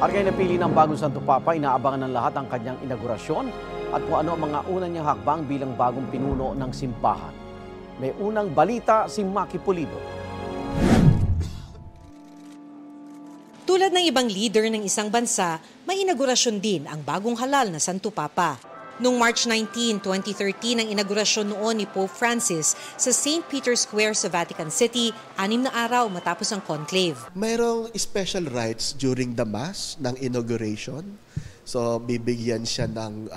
At ngayon napili ng bagong Santo Papa, inaabangan ng lahat ang kanyang inaugurasyon at kung ano ang mga unang niyang hakbang bilang bagong pinuno ng simbahan. May unang balita si Maki Pulido. Tulad ng ibang leader ng isang bansa, may inaugurasyon din ang bagong halal na Santo Papa. Noong March 19, 2013 ang inaugurasyon noon ni Pope Francis sa St. Peter's Square sa Vatican City, 6 na araw matapos ang conclave. Mayroong special rites during the Mass ng inauguration. So bibigyan siya ng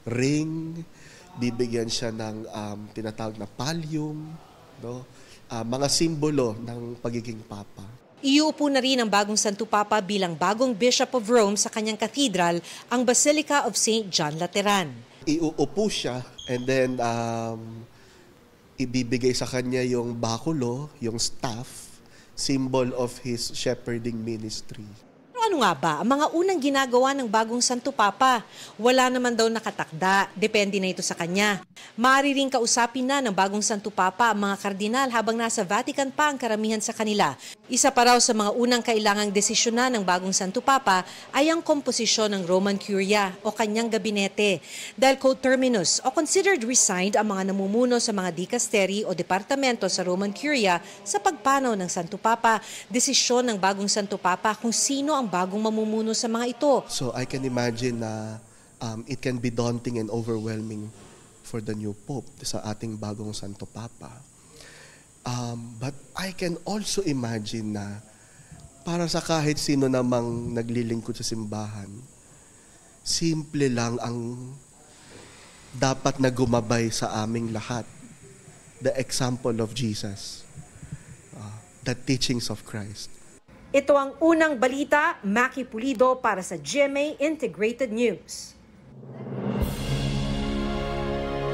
ring, bibigyan siya ng tinatawag na pallium, no? Mga simbolo ng pagiging Papa. Iuupo na rin ang bagong Santo Papa bilang bagong Bishop of Rome sa kanyang cathedral, ang Basilica of St. John Lateran. Iuupo siya and then ibibigay sa kanya yung bakulo, yung staff, symbol of his shepherding ministry. Ano nga ba ang mga unang ginagawa ng bagong Santo Papa? Wala naman daw nakatakda, depende na ito sa kanya. Maaari ring kausapin na ng bagong Santo Papa ang mga kardinal habang nasa Vatican pa ang karamihan sa kanila. Isa pa raw sa mga unang kailangang desisyonan ng bagong Santo Papa ay ang komposisyon ng Roman Curia o kanyang gabinete. Dahil coterminous o considered resigned ang mga namumuno sa mga dikasteri o departamento sa Roman Curia sa pagpanaw ng Santo Papa, desisyon ng bagong Santo Papa kung sino ang bagong mamumuno sa mga ito. So I can imagine na it can be daunting and overwhelming for the new Pope sa ating bagong Santo Papa. But I can also imagine na para sa kahit sino namang naglilingkod sa simbahan, simple lang ang dapat na gumabay sa aming lahat. The example of Jesus, the teachings of Christ. Ito ang unang balita, Maki Pulido para sa GMA Integrated News.